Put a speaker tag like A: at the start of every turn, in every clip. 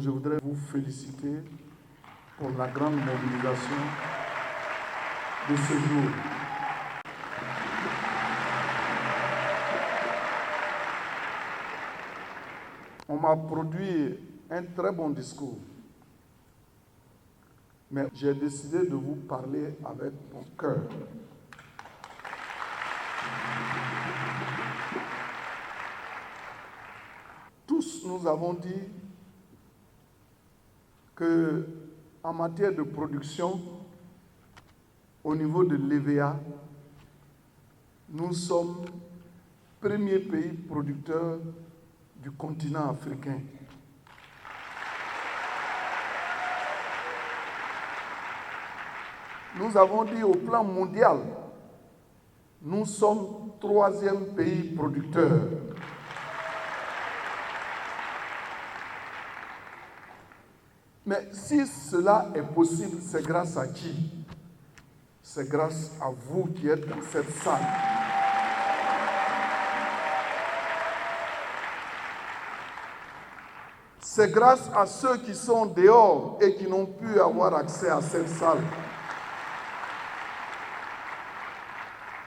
A: Je voudrais vous féliciter pour la grande mobilisation de ce jour. On m'a produit un très bon discours, mais j'ai décidé de vous parler avec mon cœur. Tous nous avons dit que, en matière de production, au niveau de l'EVA, nous sommes premier pays producteur du continent africain. Nous avons dit au plan mondial, nous sommes troisième pays producteur. Mais si cela est possible, c'est grâce à qui? C'est grâce à vous qui êtes dans cette salle. C'est grâce à ceux qui sont dehors et qui n'ont pu avoir accès à cette salle.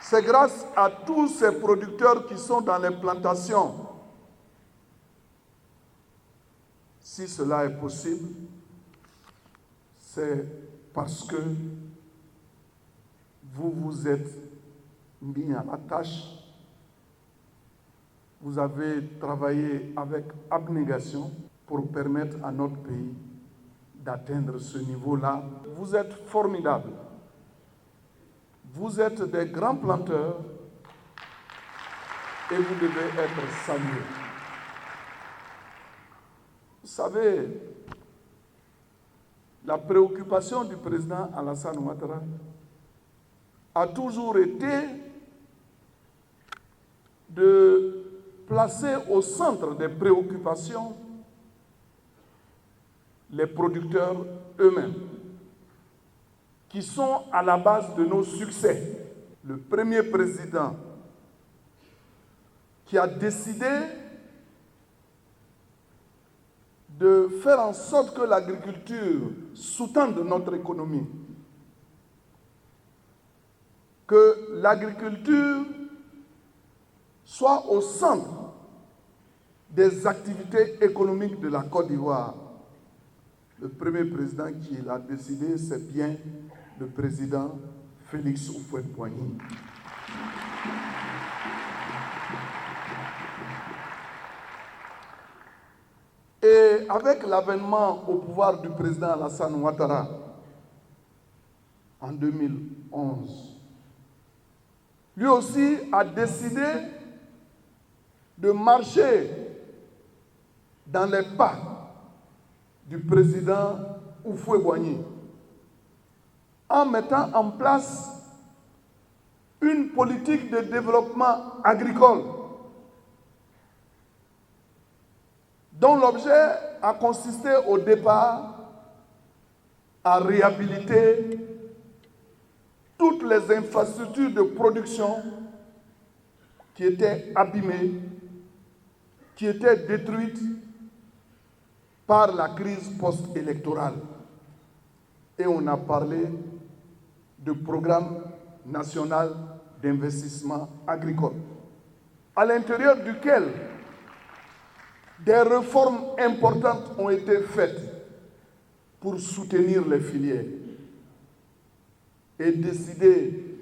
A: C'est grâce à tous ces producteurs qui sont dans les plantations. Si cela est possible, c'est parce que vous vous êtes mis à la tâche, vous avez travaillé avec abnégation pour permettre à notre pays d'atteindre ce niveau-là. Vous êtes formidables. Vous êtes des grands planteurs et vous devez être salués. Vous savez, la préoccupation du président Alassane Ouattara a toujours été de placer au centre des préoccupations les producteurs eux-mêmes, qui sont à la base de nos succès. Le premier président qui a décidé de faire en sorte que l'agriculture sous-tende notre économie, que l'agriculture soit au centre des activités économiques de la Côte d'Ivoire. Le premier président qui l'a décidé, c'est bien le président Félix Houphouët-Boigny. Et avec l'avènement au pouvoir du président Alassane Ouattara en 2011, lui aussi a décidé de marcher dans les pas du président Houphouët-Boigny en mettant en place une politique de développement agricole dont l'objet a consisté au départ à réhabiliter toutes les infrastructures de production qui étaient abîmées, qui étaient détruites par la crise post-électorale. Et on a parlé de programme national d'investissement agricole, à l'intérieur duquel des réformes importantes ont été faites pour soutenir les filières et décider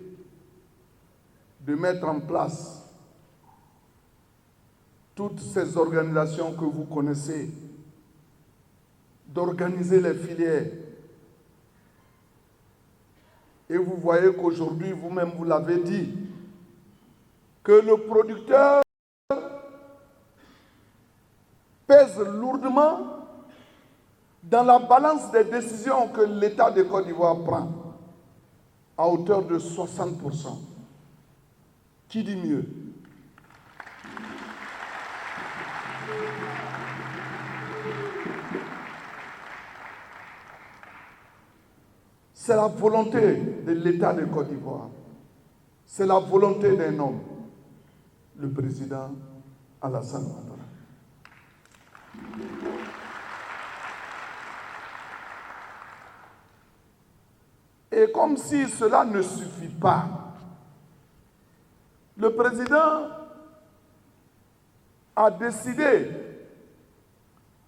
A: de mettre en place toutes ces organisations que vous connaissez, d'organiser les filières. Et vous voyez qu'aujourd'hui, vous-même, vous l'avez dit, que le producteur pèse lourdement dans la balance des décisions que l'État de Côte d'Ivoire prend, à hauteur de 60%. Qui dit mieux? C'est la volonté de l'État de Côte d'Ivoire. C'est la volonté d'un homme, le président Alassane Ouattara. Et comme si cela ne suffit pas, le président a décidé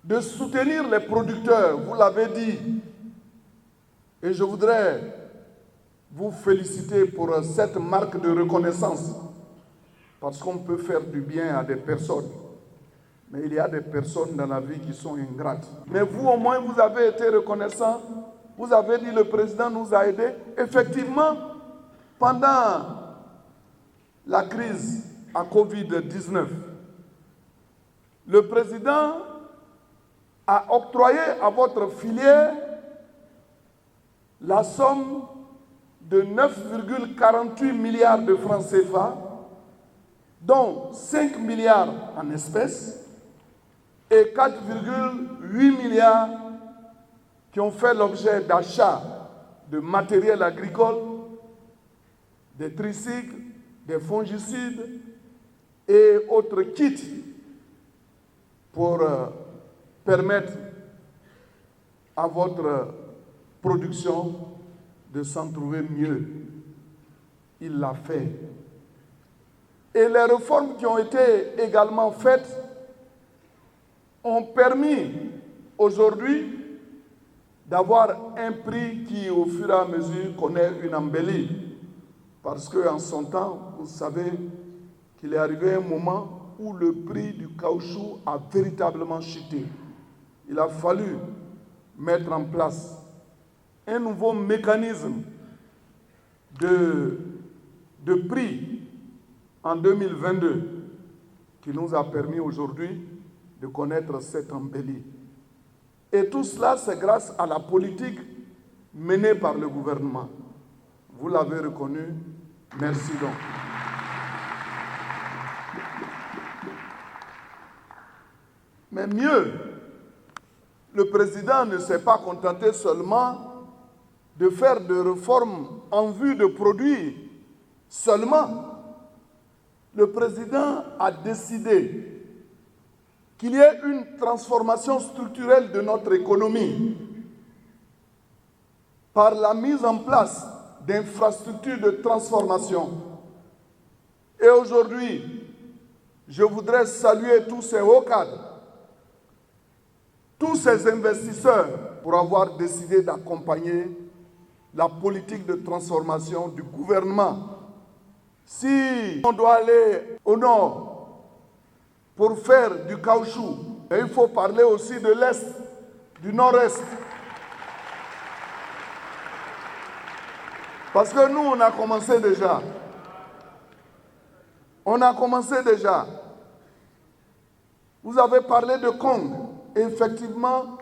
A: de soutenir les producteurs, vous l'avez dit, et je voudrais vous féliciter pour cette marque de reconnaissance, parce qu'on peut faire du bien à des personnes, mais il y a des personnes dans la vie qui sont ingrates. Mais vous, au moins, vous avez été reconnaissant, vous avez dit le président nous a aidés. Effectivement, pendant la crise à Covid-19, le président a octroyé à votre filière la somme de 9,48 milliards de francs CFA, dont 5 milliards en espèces et 4,8 milliards qui ont fait l'objet d'achats de matériel agricole, des tricycles, des fongicides et autres kits pour permettre à votre production de s'en trouver mieux. Il l'a fait. Et les réformes qui ont été également faites ont permis aujourd'hui d'avoir un prix qui, au fur et à mesure, connaît une embellie. Parce qu'en son temps, vous savez qu'il est arrivé un moment où le prix du caoutchouc a véritablement chuté. Il a fallu mettre en place un nouveau mécanisme de prix en 2022 qui nous a permis aujourd'hui de connaître cette embellie. Et tout cela, c'est grâce à la politique menée par le gouvernement. Vous l'avez reconnu, merci donc. Mais mieux, le président ne s'est pas contenté seulement de faire des réformes en vue de produire seulement. Le président a décidé qu'il y ait une transformation structurelle de notre économie par la mise en place d'infrastructures de transformation. Et aujourd'hui, je voudrais saluer tous ces hauts cadres, tous ces investisseurs pour avoir décidé d'accompagner la politique de transformation du gouvernement. Si on doit aller au nord pour faire du caoutchouc, il faut parler aussi de l'Est, du Nord-Est. Parce que nous, on a commencé déjà. On a commencé déjà. Vous avez parlé de Kong. Effectivement,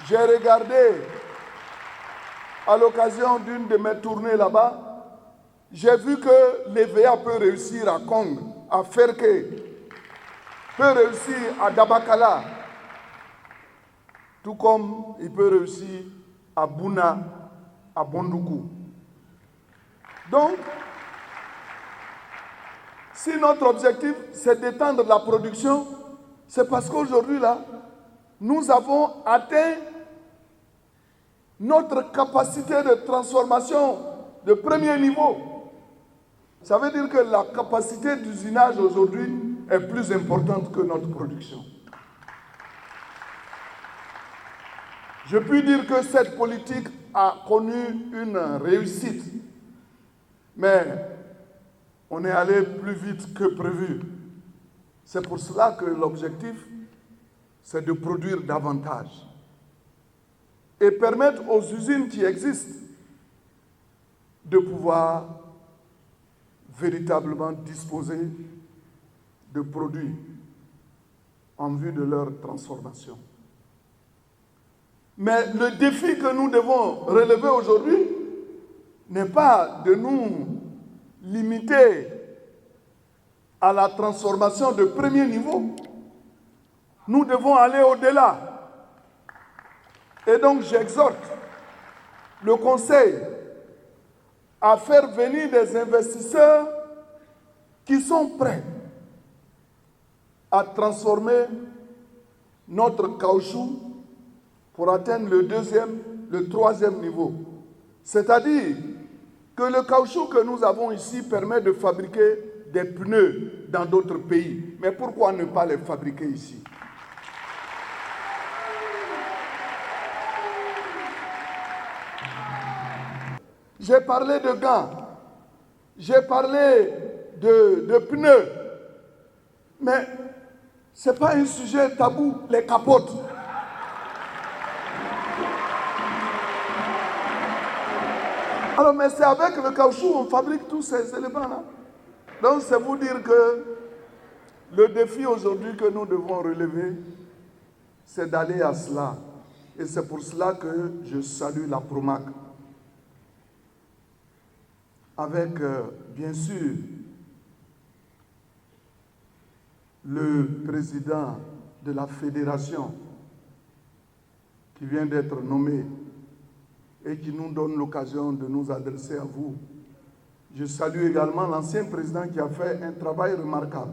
A: j'ai regardé à l'occasion d'une de mes tournées là-bas, j'ai vu que l'EVA peut réussir à Kong, à Ferke, peut réussir à Dabakala, tout comme il peut réussir à Bouna, à Bondoukou. Donc, si notre objectif c'est d'étendre la production, c'est parce qu'aujourd'hui là, nous avons atteint notre capacité de transformation de premier niveau. Ça veut dire que la capacité d'usinage aujourd'hui est plus importante que notre production. Je puis dire que cette politique a connu une réussite, mais on est allé plus vite que prévu. C'est pour cela que l'objectif, c'est de produire davantage et permettre aux usines qui existent de pouvoir véritablement disposer de produits en vue de leur transformation. Mais le défi que nous devons relever aujourd'hui n'est pas de nous limiter à la transformation de premier niveau. Nous devons aller au-delà. Et donc j'exhorte le Conseil à faire venir des investisseurs qui sont prêts à transformer notre caoutchouc pour atteindre le deuxième, le troisième niveau. C'est-à-dire que le caoutchouc que nous avons ici permet de fabriquer des pneus dans d'autres pays. Mais pourquoi ne pas les fabriquer ici? J'ai parlé de gants, j'ai parlé de pneus, mais ce n'est pas un sujet tabou, les capotes. Alors, mais c'est avec le caoutchouc on fabrique tous ces éléments-là. Donc, c'est vous dire que le défi aujourd'hui que nous devons relever, c'est d'aller à cela. Et c'est pour cela que je salue la Promac. Avec, bien sûr, le président de la fédération qui vient d'être nommé et qui nous donne l'occasion de nous adresser à vous. Je salue également l'ancien président qui a fait un travail remarquable.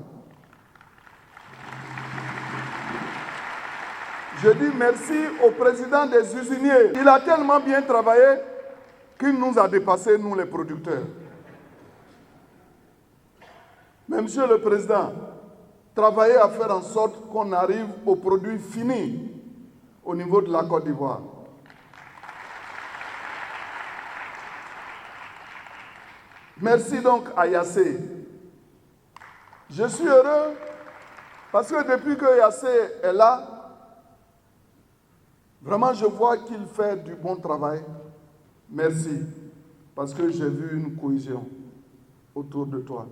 A: Je dis merci au président des usiniers. Il a tellement bien travaillé qu'il nous a dépassés, nous les producteurs. Mais monsieur le président, travaillez à faire en sorte qu'on arrive au produit fini au niveau de la Côte d'Ivoire. Merci donc à Yassé. Je suis heureux parce que depuis que Yassé est là, vraiment je vois qu'il fait du bon travail. Merci, parce que j'ai vu une cohésion autour de toi.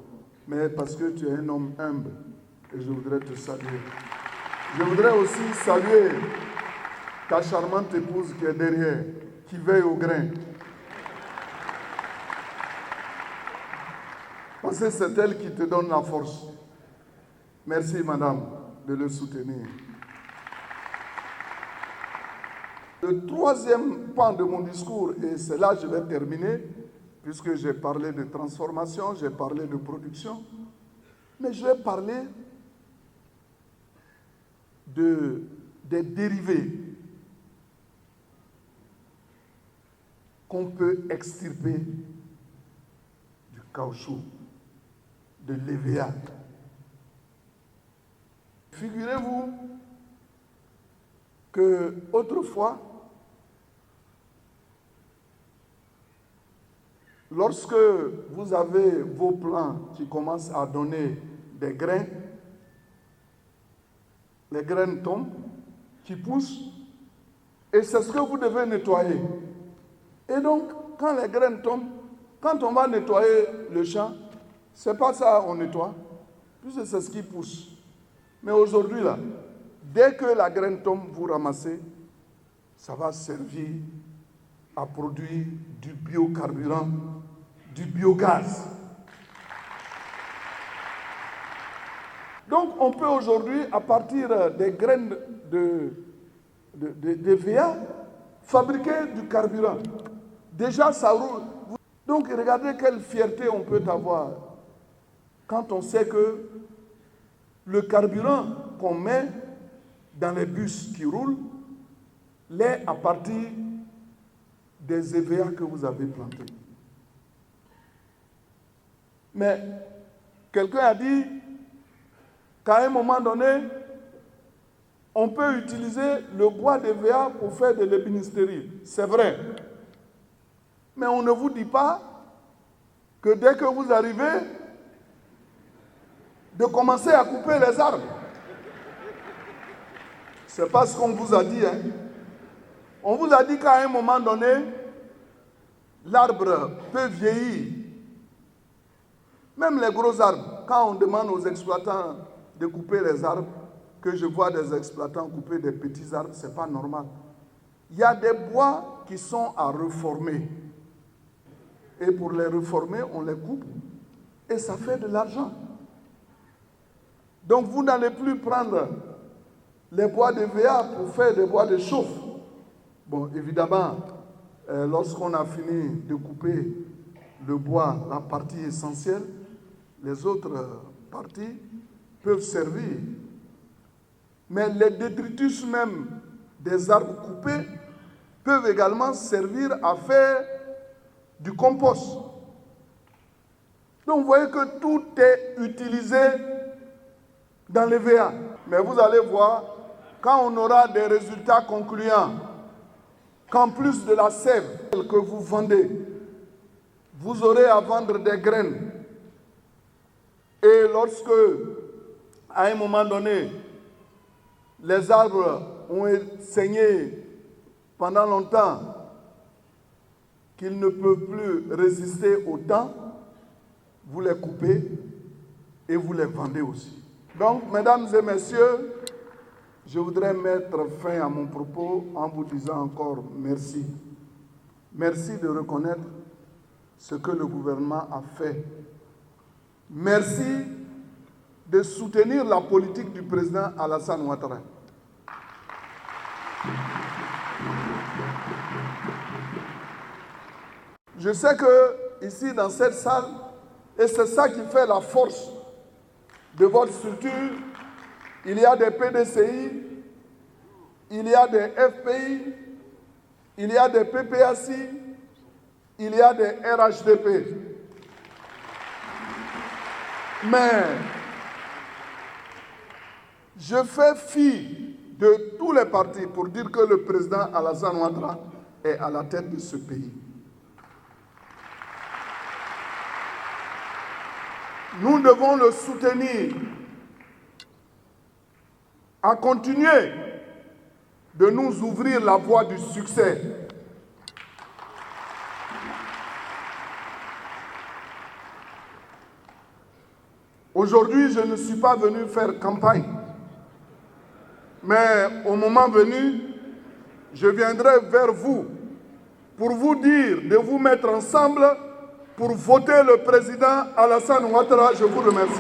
A: Mais parce que tu es un homme humble et je voudrais te saluer. Je voudrais aussi saluer ta charmante épouse qui est derrière, qui veille au grain. Parce que c'est elle qui te donne la force. Merci, madame, de le soutenir. Le troisième pan de mon discours, et c'est là que je vais terminer, puisque j'ai parlé de transformation, j'ai parlé de production, mais je vais parler des dérivés qu'on peut extirper du caoutchouc, de l'EVA. Figurez-vous que autrefois, lorsque vous avez vos plants qui commencent à donner des grains, les graines tombent, qui poussent, et c'est ce que vous devez nettoyer. Et donc, quand les graines tombent, quand on va nettoyer le champ, c'est pas ça qu'on nettoie, puisque c'est ce qui pousse. Mais aujourd'hui, là, dès que la graine tombe, vous ramassez, ça va servir à produire du biocarburant, du biogaz. Donc, on peut aujourd'hui, à partir des graines de VA, fabriquer du carburant. Déjà, ça roule. Donc, regardez quelle fierté on peut avoir quand on sait que le carburant qu'on met dans les bus qui roulent l'est à partir des EVA que vous avez plantés. Mais quelqu'un a dit qu'à un moment donné, on peut utiliser le bois d'EVA pour faire de l'ébénisterie. C'est vrai. Mais on ne vous dit pas que dès que vous arrivez, de commencer à couper les arbres. Ce n'est pas ce qu'on vous a dit. Hein. On vous a dit qu'à un moment donné, l'arbre peut vieillir. Même les gros arbres, quand on demande aux exploitants de couper les arbres, que je vois des exploitants couper des petits arbres, ce n'est pas normal. Il y a des bois qui sont à reformer. Et pour les reformer, on les coupe et ça fait de l'argent. Donc vous n'allez plus prendre les bois de VA pour faire des bois de chauffe. Bon, évidemment, lorsqu'on a fini de couper le bois, la partie essentielle, les autres parties peuvent servir. Mais les détritus même des arbres coupés peuvent également servir à faire du compost. Donc vous voyez que tout est utilisé dans les VA. Mais vous allez voir, quand on aura des résultats concluants, qu'en plus de la sève que vous vendez, vous aurez à vendre des graines. Et lorsque, à un moment donné, les arbres ont saigné pendant longtemps, qu'ils ne peuvent plus résister au temps, vous les coupez et vous les vendez aussi. Donc, mesdames et messieurs, je voudrais mettre fin à mon propos en vous disant encore merci. Merci de reconnaître ce que le gouvernement a fait. Merci de soutenir la politique du président Alassane Ouattara. Je sais que ici dans cette salle, et c'est ça qui fait la force de votre structure, il y a des PDCI, il y a des FPI, il y a des PPACI, il y a des RHDP. Mais je fais fi de tous les partis pour dire que le président Alassane Ouattara est à la tête de ce pays. Nous devons le soutenir à continuer de nous ouvrir la voie du succès. Aujourd'hui, je ne suis pas venu faire campagne, mais au moment venu, je viendrai vers vous pour vous dire de vous mettre ensemble pour voter le président Alassane Ouattara. Je vous remercie.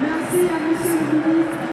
B: Merci à M. le ministre.